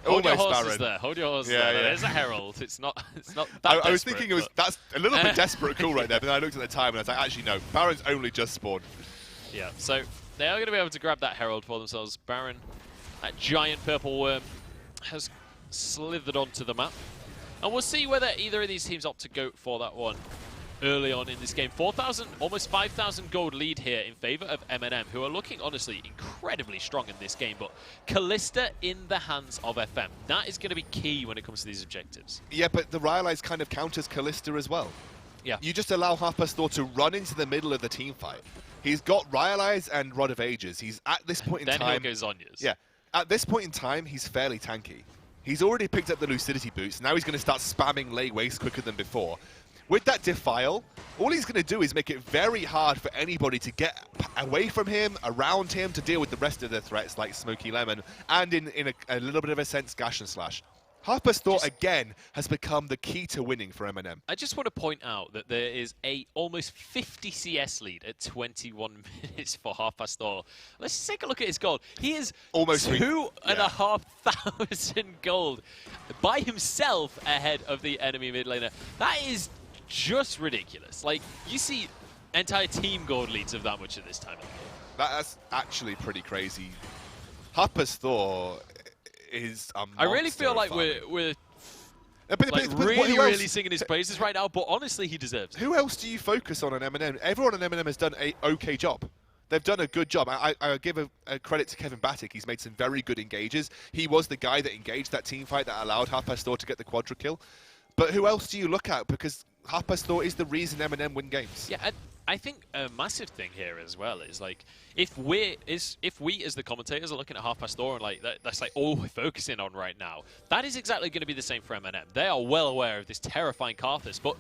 Hold your horses Baron. there. Hold your horses there. There's a Herald. It's not. That I was thinking it was. That's a little bit desperate call right there. But then I looked at the time and I was like, actually no. Baron's only just spawned. Yeah. So they are going to be able to grab that Herald for themselves. Baron, that giant purple worm, has slithered onto the map, and we'll see whether either of these teams opt to go for that one early on in this game. 4,000, almost 5,000 gold lead here in favor of MNM, who are looking, honestly, incredibly strong in this game. But Callista in the hands of FM. That is going to be key when it comes to these objectives. Yeah, but the Ryalize kind of counters Callista as well. Yeah. You just allow Harpastor to run into the middle of the team fight. He's got Ryalize and Rod of Ages. He's at this point in time... Then he'll go Zhonya's. Yeah. At this point in time, he's fairly tanky. He's already picked up the Lucidity boots. Now he's going to start spamming lay waste quicker than before. With that Defile, all he's going to do is make it very hard for anybody to get away from him, around him, to deal with the rest of the threats like Smoky Lemon, and in a little bit of a sense, Gash and Slash. Harpastor, again, has become the key to winning for MNM. I just want to point out that there is a almost 50 CS lead at 21 minutes for Harpastor. Let's just take a look at his gold. He is almost 2,500 gold by himself ahead of the enemy mid laner. That is just ridiculous. Like, you see entire team gold leads of that much at this time of the game. That's actually pretty crazy. Harpastor is a monster. I really feel like we're really singing his praises right now, but honestly, he deserves it. Who else do you focus on MNM? Everyone on MNM has done an okay job. They've done a good job. I give a credit to Kevin Batic. He's made some very good engages. He was the guy that engaged that team fight that allowed Harpastor to get the quadra kill. But who else do you look at? Because Harpastor is the reason MNM win games. Yeah, I think a massive thing here as well is, like, if we as the commentators are looking at Harpastor and like that's like all we're focusing on right now, that is exactly going to be the same for MNM. They are well aware of this terrifying Karthus, but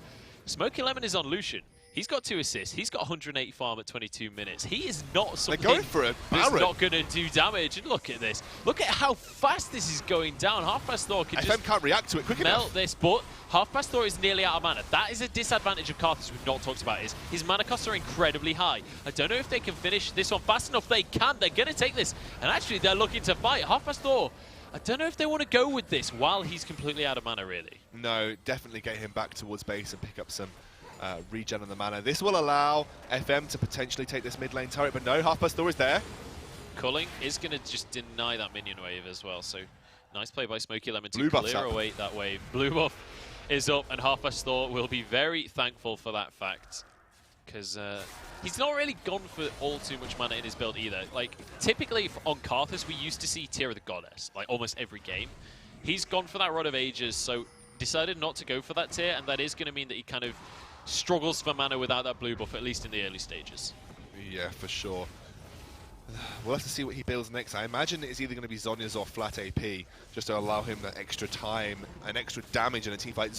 Smoky Lemon is on Lucian. He's got 2 assists. He's got 180 farm at 22 minutes. He is not something that's not going to do damage. And look at this. Look at how fast this is going down. Harpastor can just can't react to it quick enough. Melt this, but Harpastor is nearly out of mana. That is a disadvantage of Karthus we've not talked about. Is his mana costs are incredibly high. I don't know if they can finish this one fast enough. They can. They're going to take this. And actually, they're looking to fight. Harpastor, I don't know if they want to go with this while he's completely out of mana, really. No, definitely get him back towards base and pick up some regen on the mana. This will allow FM to potentially take this mid lane turret, but no, Harpastor is there. Culling is going to just deny that minion wave as well, so nice play by Smoky Lemon to clear away that wave. Blue buff is up, and Harpastor will be very thankful for that fact, because he's not really gone for all too much mana in his build either. Like, typically on Karthus, we used to see Tear of the Goddess, like almost every game. He's gone for that Rod of Ages, so decided not to go for that tier, and that is going to mean that he kind of struggles for mana without that blue buff, at least in the early stages. Yeah, for sure. We'll have to see what he builds next. I imagine it's either going to be Zhonya's or flat AP, just to allow him that extra time and extra damage in a team fight.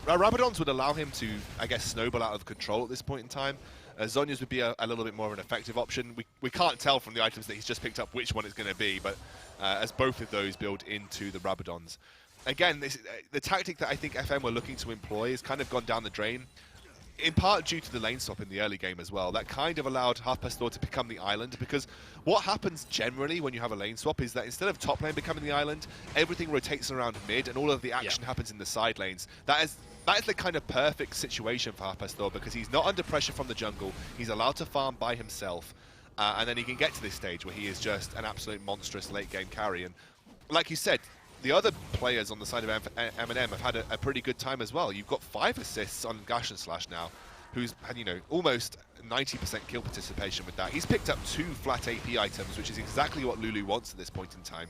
Rabadon's would allow him to, I guess, snowball out of control at this point in time. Zhonya's would be a little bit more of an effective option. We can't tell from the items that he's just picked up which one it's going to be, but as both of those build into the Rabadons. Again, the tactic that I think FM were looking to employ has kind of gone down the drain. In part due to the lane swap in the early game as well. That kind of allowed Harpastor to become the island, because what happens generally when you have a lane swap is that instead of top lane becoming the island, everything rotates around mid and all of the action happens in the side lanes. That is the kind of perfect situation for Harpastor, because he's not under pressure from the jungle, he's allowed to farm by himself, and then he can get to this stage where he is just an absolute monstrous late game carry. And like you said, the other players on the side of MNM have had a pretty good time as well. You've got 5 assists on Gash and Slash now, who's had, you know, almost 90% kill participation with that. He's picked up 2 flat AP items, which is exactly what Lulu wants at this point in time.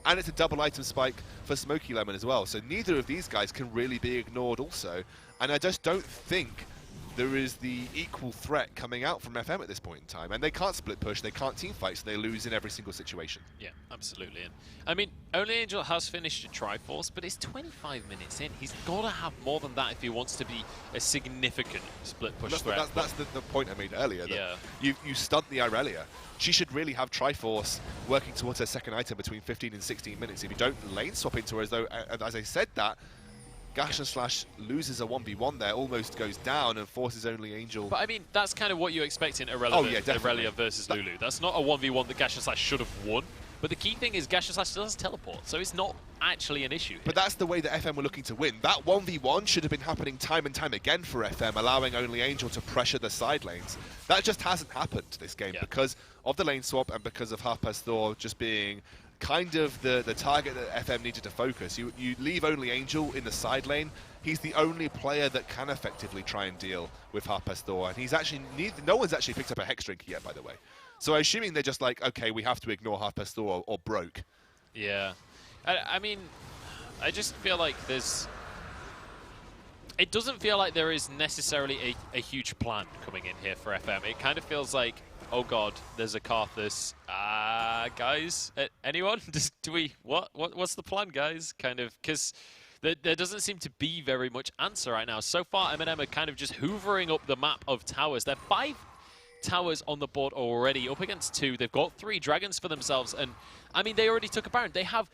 And it's a double item spike for Smoky Lemon as well. So neither of these guys can really be ignored also. And I just don't think there is the equal threat coming out from FM at this point in time. And they can't split push, they can't team fight, so they lose in every single situation. Yeah, absolutely. And I mean, Only Angel has finished a Triforce, but it's 25 minutes in. He's got to have more than that if he wants to be a significant split push threat. That's the point I made earlier. That yeah. You stunt the Irelia. She should really have Triforce working towards her second item between 15 and 16 minutes. If you don't lane swap into her, as I said that, Gash and Slash loses a 1v1 there, almost goes down and forces Only Angel. But I mean, that's kind of what you expect in Irelia versus Lulu. That's not a 1v1 that Gash and Slash should have won. But the key thing is Gash and Slash still has teleport, so it's not actually an issue here. But that's the way that FM were looking to win. That 1v1 should have been happening time and time again for FM, allowing Only Angel to pressure the side lanes. That just hasn't happened this game because of the lane swap and because of Harper's Thor just being kind of the target that FM needed to focus. You leave Only Angel in the side lane. He's the only player that can effectively try and deal with Harper's Thor, and he's actually no one's actually picked up a Hex Drink yet, by the way. So I'm assuming they're just like, okay, we have to ignore Harper's Thor or broke. Yeah, I mean, I just feel like it doesn't feel like there is necessarily a huge plan coming in here for FM. It kind of feels like, oh god, there's a Karthus. Guys, anyone? What's the plan, guys? Kind of, because there doesn't seem to be very much answer right now. So far, MNM are kind of just hoovering up the map of towers. They're 5 towers on the board already, up against 2. They've got 3 dragons for themselves, and I mean, they already took a Baron. They have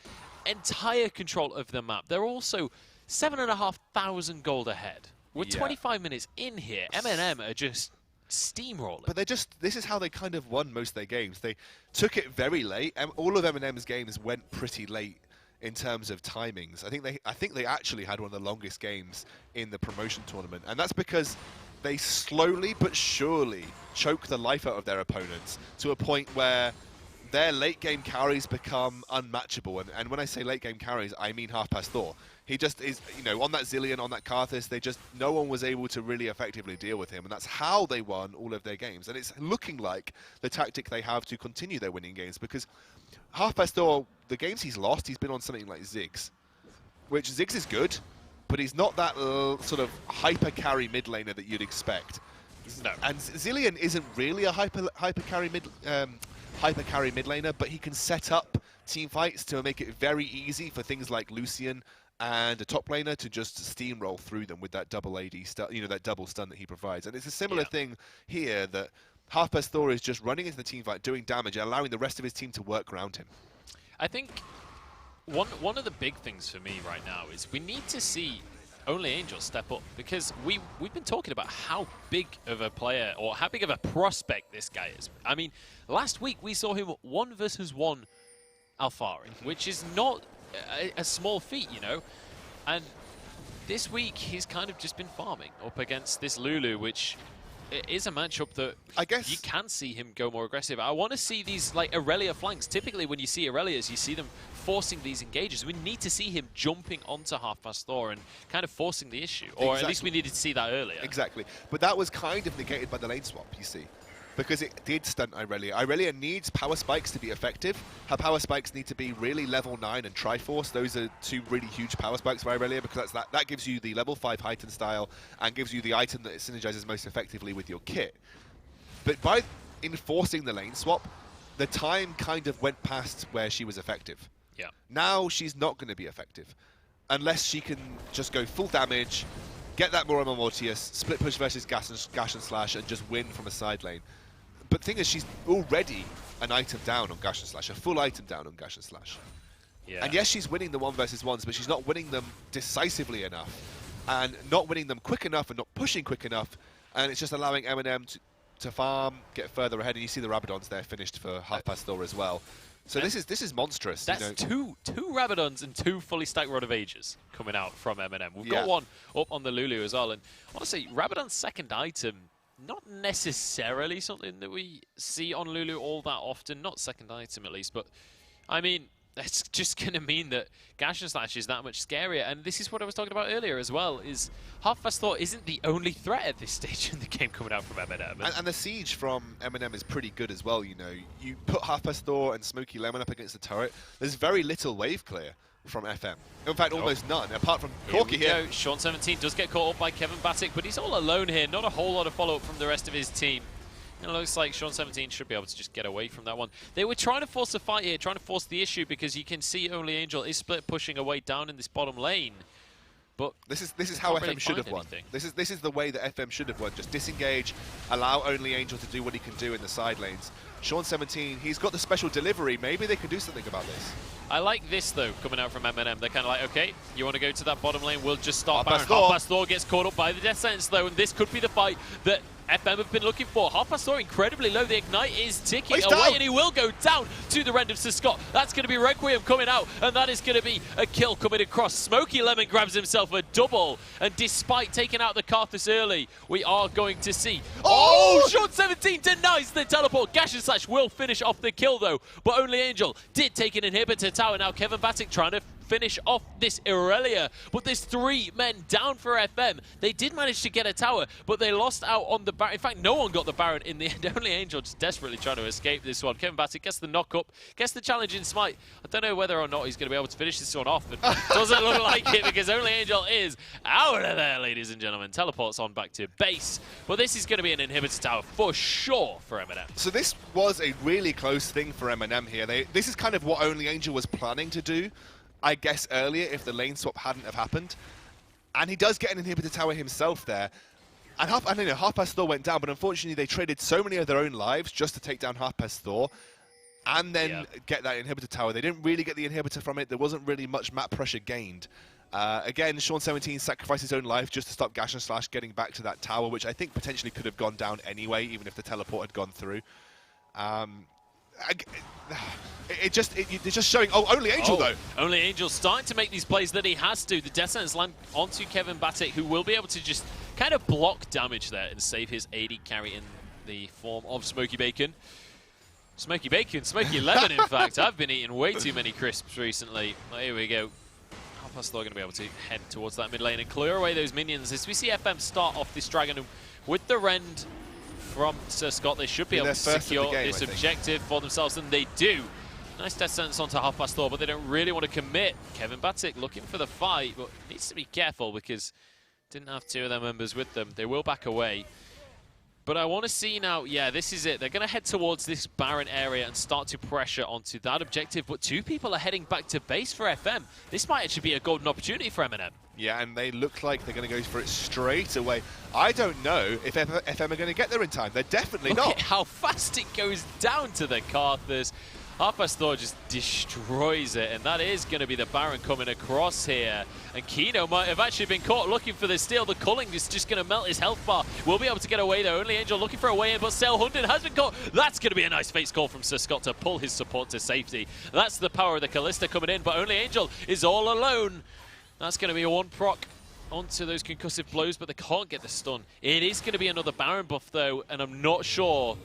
entire control of the map. They're also 7,500 gold ahead. We're 25 minutes in here. MNM are just steamrolling. But this is how they kind of won most of their games. They took it very late, and all of MNM's games went pretty late in terms of timings. I think they actually had one of the longest games in the promotion tournament, and that's because they slowly but surely choke the life out of their opponents to a point where their late game carries become unmatchable. And when I say late game carries, I mean Half-Past Thor. He just is, you know, on that Zillion, on that Karthus, no one was able to really effectively deal with him. And that's how they won all of their games. And it's looking like the tactic they have to continue their winning games, because Half-Past Thor, the games he's lost, he's been on something like Ziggs, which Ziggs is good, but he's not that sort of hyper carry mid laner that you'd expect. No. And Zillion isn't really a hyper carry mid laner, but he can set up team fights to make it very easy for things like Lucian and a top laner to just steamroll through them with that double AD stun, you know, that double stun that he provides. And it's a similar thing here, that Half-Past Thor is just running into the team fight, doing damage, and allowing the rest of his team to work around him. I think one of the big things for me right now is we need to see Only Angel step up, because we've been talking about how big of a player or how big of a prospect this guy is. I mean, last week we saw him 1 versus 1 Alphari, which is not a small feat, you know. And this week he's kind of just been farming up against this Lulu, which is a matchup that I guess you can see him go more aggressive. I want to see these like Irelia flanks. Typically when you see Aurelias, you see them forcing these engages. We need to see him jumping onto Half-Past Thor and kind of forcing the issue. Or at least we needed to see that earlier. Exactly. But that was kind of negated by the lane swap, you see. Because it did stunt Irelia. Irelia needs power spikes to be effective. Her power spikes need to be really level 9 and Triforce. Those are 2 really huge power spikes for Irelia, because that gives you the level 5 heightened style and gives you the item that synergizes most effectively with your kit. But by enforcing the lane swap, the time kind of went past where she was effective. Yeah. Now she's not going to be effective unless she can just go full damage, get that Mora Mortius, split push versus Gash and Slash, and just win from a side lane. But the thing is, she's already an item down on Gash and Slash, a full item down on Gash and Slash. Yeah. And yes, she's winning the 1 versus 1s, but she's not winning them decisively enough, and not winning them quick enough, and not pushing quick enough, and it's just allowing MNM to farm, get further ahead, and you see the Rabadons there finished for Half-Past Thor as well. So this is monstrous. That's you know. two Rabadons and 2 fully stacked Rod of Ages coming out from MNM. We've got one up on the Lulu as well, and honestly, Rabadon's second item not necessarily something that we see on Lulu all that often, not second item at least, but I mean, that's just going to mean that Gash and Slash is that much scarier. And this is what I was talking about earlier as well, is Half-Fast Thought isn't the only threat at this stage in the game coming out from MNM. And the siege from MNM is pretty good as well, you know. You put Half-Past Thought and Smoky Lemon up against the turret, there's very little wave clear from FM. In fact, almost none, apart from Corky here. Sean17 does get caught up by Kevin Batic, but he's all alone here. Not a whole lot of follow-up from the rest of his team. It looks like Sean17 should be able to just get away from that one. They were trying to force a fight here, trying to force the issue, because you can see Only Angel is split pushing away down in this bottom lane. But this is how FM should have won. This is the way that FM should have won. Just disengage, allow Only Angel to do what he can do in the side lanes. Sean17, he's got the special delivery. Maybe they can do something about this. I like this, though, coming out from MNM. They're kind of like, okay, you want to go to that bottom lane, we'll just start Baron. Half-Past Thor gets caught up by the Death Sentence, though, and this could be the fight that FM have been looking for. Half-Past Thor incredibly low. The Ignite is ticking away, and he will go down to the Rend of Sir Scott. That's going to be Requiem coming out, and that is going to be a kill coming across. Smoky Lemon grabs himself a double, and despite taking out the Karthus early, we are going to see... Oh! Sean17 denies the teleport. Gash and Slash will finish off the kill, though, but Only Angel did take an inhibitor tower. Now Kevin Batic trying to finish off this Irelia, but there's 3 men down for FM. They did manage to get a tower, but they lost out on the Baron. In fact, no one got the Baron in the end. Only Angel just desperately trying to escape this one. Kevin Batic gets the knock up, gets the challenge in Smite. I don't know whether or not he's going to be able to finish this one off. It doesn't look like it, because Only Angel is out of there, ladies and gentlemen. Teleports on back to base, but this is going to be an inhibitor tower for sure for MNM. So this was a really close thing for MNM here. This is kind of what Only Angel was planning to do, I guess, earlier, if the lane swap hadn't have happened. And he does get an inhibitor tower himself there. And Half-Past Thor went down, but unfortunately they traded so many of their own lives just to take down Half-Past Thor and then get that inhibitor tower. They didn't really get the inhibitor from it. There wasn't really much map pressure gained. Again, Sean17 sacrificed his own life just to stop Gash and Slash getting back to that tower, which I think potentially could have gone down anyway, even if the teleport had gone through. It's just showing. Oh, Only Angel though. Only Angel starting to make these plays that he has to. The Death Sentence land onto Kevin Batic, who will be able to just kind of block damage there and save his AD carry in the form of Smoky Bacon. Smoky Lemon, in fact. I've been eating way too many crisps recently. Oh, here we go. Half-Past Thor going to be able to head towards that mid lane and clear away those minions. As we see FM start off this Dragon with the Rend from Sir Scott, they should be able to secure this objective for themselves, and they do. Nice Death Sentence onto Half-Past Thor, but they don't really want to commit. Kevin Batic looking for the fight, but needs to be careful because didn't have 2 of their members with them. They will back away. But I want to see now, yeah, this is it. They're going to head towards this Baron area and start to pressure onto that objective, but 2 people are heading back to base for FM. This might actually be a golden opportunity for MNM. Yeah, and they look like they're going to go for it straight away. I don't know if FM are going to get there in time. They're definitely not. Look at how fast it goes down to the Karthus. Half-Past Thor just destroys it, and that is going to be the Baron coming across here. And Kino might have actually been caught looking for the steal. The culling is just going to melt his health bar. We'll be able to get away though. Only Angel looking for a way in, but Sail Hunden has been caught. That's going to be a nice face call from Sir Scott to pull his support to safety. That's the power of the Callista coming in, but Only Angel is all alone. That's going to be a 1 proc onto those concussive blows, but they can't get the stun. It is going to be another Baron buff though, and I'm not sure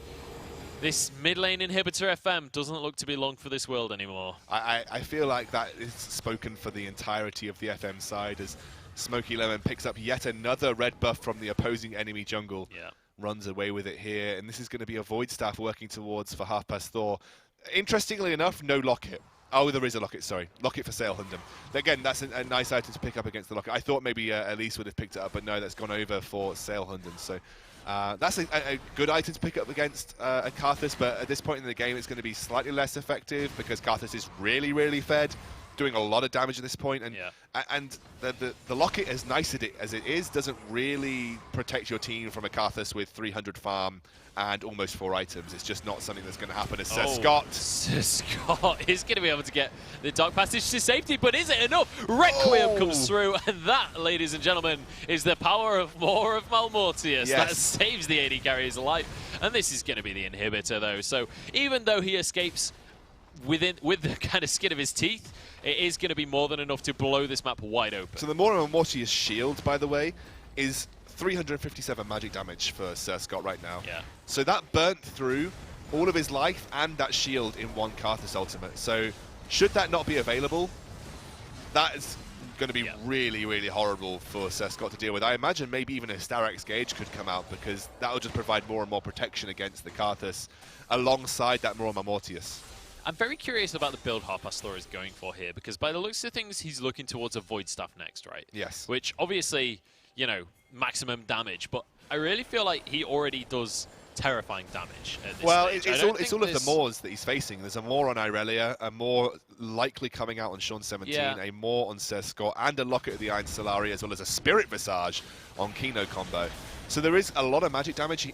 this mid lane inhibitor FM doesn't look to be long for this world anymore. I feel like that is spoken for the entirety of the FM side as Smoky Lemon picks up yet another red buff from the opposing enemy jungle. Yeah. Runs away with it here, and this is going to be a Void Staff working towards for Half-Past Thor. Interestingly enough, no Locket. Oh, there is a Locket, sorry. Locket for Sail Hunden. Again, that's a nice item to pick up against the Locket. I thought maybe Elise would have picked it up, but no, that's gone over for Sail Hunden. So that's a good item to pick up against a Karthus, but at this point in the game, it's going to be slightly less effective because Karthus is really, really fed, doing a lot of damage at this point. And, and the Locket, as nice as it is, doesn't really protect your team from a Karthus with 300 farm and almost 4 items. It's just not something that's going to happen as Sir Scott. Sir Scott is going to be able to get the Dark Passage to safety, but is it enough? Requiem comes through, and that, ladies and gentlemen, is the power of more of Malmortius. That saves the AD carrier's life, and this is going to be the inhibitor, though. So even though he escapes with the kind of skin of his teeth, it is going to be more than enough to blow this map wide open. So the more Malmortius shield, by the way, is 357 magic damage for Sir Scott right now. Yeah. So that burnt through all of his life and that shield in one Karthus ultimate. So should that not be available, that is going to be really, really horrible for Sir Scott to deal with. I imagine maybe even a Starex Gauge could come out, because that will just provide more and more protection against the Karthus alongside that Moroma Mortius. I'm very curious about the build Harpastor is going for here, because by the looks of things, he's looking towards a Void Staff next, right? Yes. Which obviously, you know, maximum damage, but I really feel like he already does terrifying damage at this stage. It's all of the Moors that he's facing. There's a Moor on Irelia, a Moor likely coming out on Sean 17, a Moor on Sir Scott, and a Locket of the Iron Solari, as well as a Spirit Visage on Kino combo. So there is a lot of magic damage,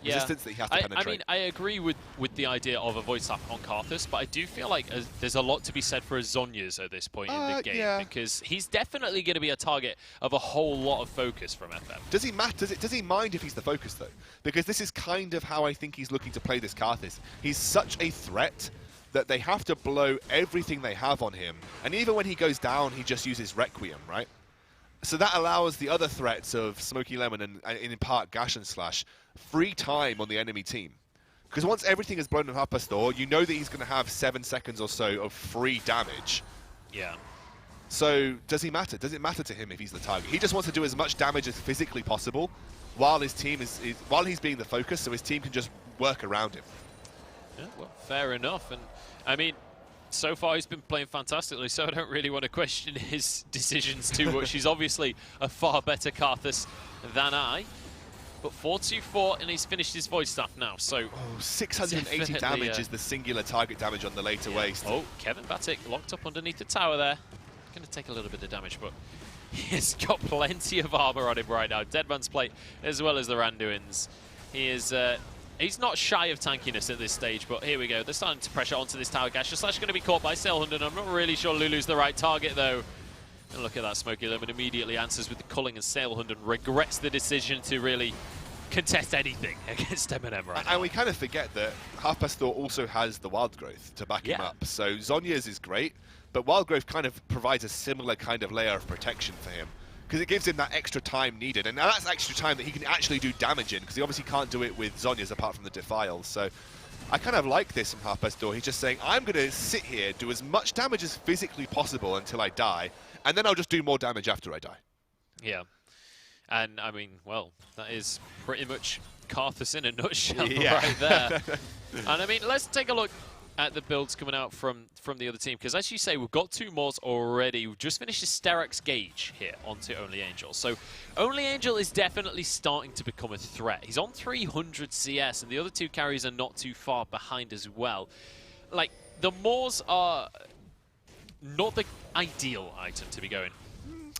resistance that he has to penetrate. I mean, I agree with the idea of a Void Staff on Karthus, but I do feel like there's a lot to be said for Zhonya's at this point in the game, because he's definitely going to be a target of a whole lot of focus from FM. Does he does he mind if he's the focus, though? Because this is kind of how I think he's looking to play this Karthus. He's such a threat that they have to blow everything they have on him, and even when he goes down, he just uses Requiem, right? So that allows the other threats of Smoky Lemon and in part Gash and Slash free time on the enemy team. Because once everything is blown on Harpastor, you know that he's going to have 7 seconds or so of free damage. Yeah. So does he matter? Does it matter to him if he's the target? He just wants to do as much damage as physically possible while his team while he's being the focus, so his team can just work around him. Yeah, well, fair enough. And I mean, so far he's been playing fantastically, so I don't really want to question his decisions too much. He's obviously a far better Karthus than I. But 4-2-4, and he's finished his Void Staff now, so... 680 damage is the singular target damage on the later waste. Oh, Kevin Batic locked up underneath the tower there. Going to take a little bit of damage, but he's got plenty of armor on him right now. Deadman's Plate, as well as the Randuins. He is... he's not shy of tankiness at this stage, but here we go. They're starting to pressure onto this tower. Gash Slash going to be caught by Sailhunter. I'm not really sure Lulu's the right target, though. And look at that, Smoky Lemon immediately answers with the culling and Sailhunter and regrets the decision to really contest anything against MNM right now. And we kind of forget that Harpastor also has the Wild Growth to back him up. So Zhonya's is great, but Wild Growth kind of provides a similar kind of layer of protection for him, because it gives him that extra time needed. And that's extra time that he can actually do damage in, because he obviously can't do it with Zhonya's apart from the Defiles. So I kind of like this from Harpastor. He's just saying, I'm going to sit here, do as much damage as physically possible until I die, and then I'll just do more damage after I die. Yeah. And, I mean, well, that is pretty much Karthus in a nutshell right there. And, I mean, let's take a look at the builds coming out from the other team, because as you say, we've got 2 Moors already. We've just finished a Starex Gauge here onto Only Angel. So Only Angel is definitely starting to become a threat. He's on 300 CS, and the other 2 carries are not too far behind as well. Like, the Moors are not the ideal item to be going.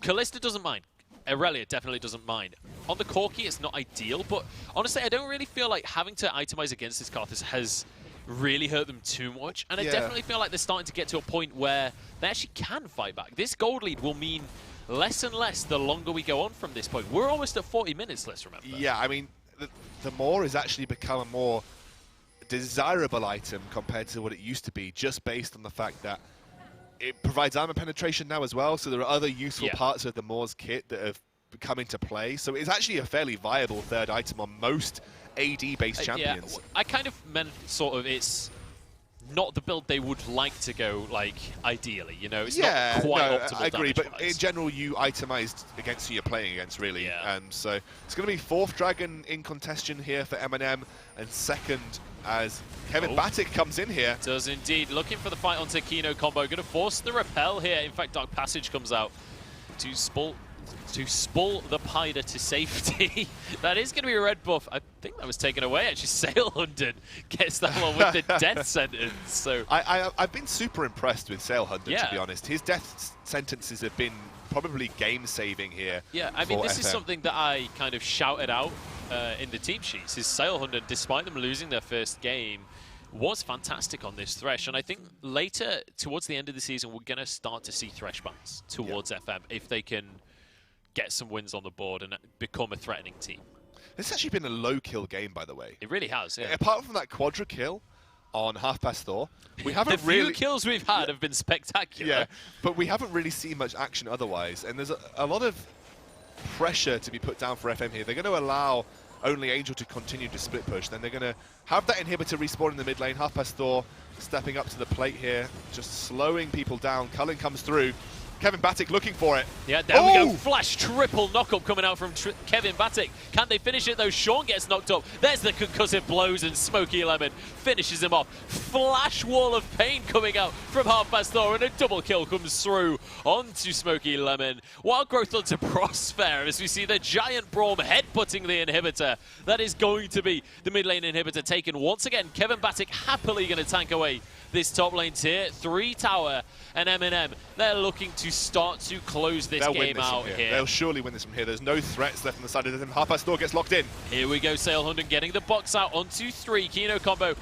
Kalista doesn't mind. Irelia definitely doesn't mind. On the Corki, it's not ideal, but honestly, I don't really feel like having to itemize against this Karthus has really hurt them too much, and I definitely feel like they're starting to get to a point where they actually can fight back. This gold lead will mean less and less the longer we go on from this point. We're almost at 40 minutes, let's remember. Yeah, I mean, the Moor has actually become a more desirable item compared to what it used to be, just based on the fact that it provides armor penetration now as well, so there are other useful parts of the Moor's kit that have come into play. So it's actually a fairly viable third item on most AD-based champions. Yeah, I kind of meant sort of it's not the build they would like to go, like, ideally, you know? It's not quite optimal. I agree, but in general, you itemized against who you're playing against, really. So it's going to be 4th Dragon in contention here for MNM, and 2nd as Kevin Batic comes in here. Does indeed. Looking for the fight onto Kino combo. Going to force the repel here. In fact, Dark Passage comes out to spoil the Pyder to safety. That is going to be a red buff. I think that was taken away, actually. Sailhunter gets that one with the death sentence. So I've been super impressed with Sailhunter, to be honest. His death sentences have been probably game-saving here. Yeah, I mean, this is something that I kind of shouted out in the team sheets. His Sailhunter, despite them losing their first game, was fantastic on this Thresh. And I think later, towards the end of the season, we're going to start to see Thresh bans towards FM if they can get some wins on the board and become a threatening team. This has actually been a low-kill game, by the way. It really has, yeah. Apart from that quadra kill on Harpastor, we haven't the few kills we've had have been spectacular. Yeah, but we haven't really seen much action otherwise. And there's a lot of pressure to be put down for FM here. They're going to allow only Angel to continue to split push. Then they're going to have that inhibitor respawn in the mid lane. Half Past Thor stepping up to the plate here, just slowing people down. Cullen comes through. Kevin Batic looking for it. Yeah, there we go. Flash triple knock-up coming out from Kevin Batic. Can they finish it though? Sean gets knocked up. There's the concussive blows and Smoky Lemon finishes him off. Flash wall of pain coming out from Half Past Thor, and a double kill comes through onto Smoky Lemon. Wild growth onto Prosper as we see the giant Braum headbutting the inhibitor. That is going to be the mid lane inhibitor taken once again. Kevin Batic happily going to tank away this top lane tier. 3 tower and MNM. They're looking to start to close this game out here. They'll surely win this from here. There's no threats left on the side of them. Half Past Thor gets locked in. Here we go, Sale Hunden getting the box out onto 3. Kino combo.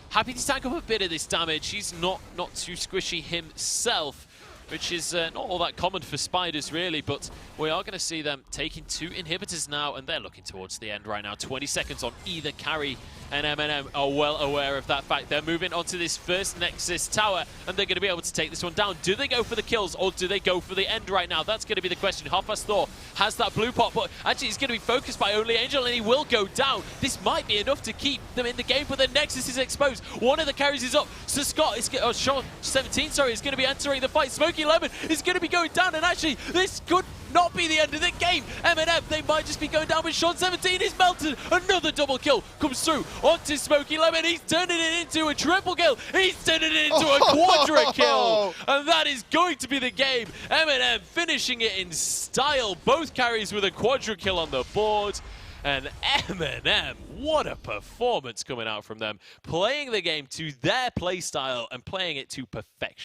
Happy to tank up a bit of this damage. He's not too squishy himself, which is not all that common for Spiders, really, but we are going to see them taking 2 inhibitors now, and they're looking towards the end right now. 20 seconds on either carry, and MNM are well aware of that fact. They're moving onto this first Nexus tower, and they're going to be able to take this one down. Do they go for the kills, or do they go for the end right now? That's going to be the question. Half Past Thor has that blue pot, but actually he's going to be focused by only Angel, and he will go down. This might be enough to keep them in the game, but the Nexus is exposed. One of the carries is up. So Scott is, Sean 17, sorry, is going to be entering the fight. Smoky Lemon is going to be going down, and actually this could not be the end of the game. MNM, they might just be going down, but Sean 17 is melted. Another double kill comes through onto Smoky Lemon. He's turning it into a triple kill. He's turning it into a quadra kill. And that is going to be the game. MNM finishing it in style. Both carries with a quadra kill on the board. And MNM, what a performance coming out from them. Playing the game to their play style and playing it to perfection.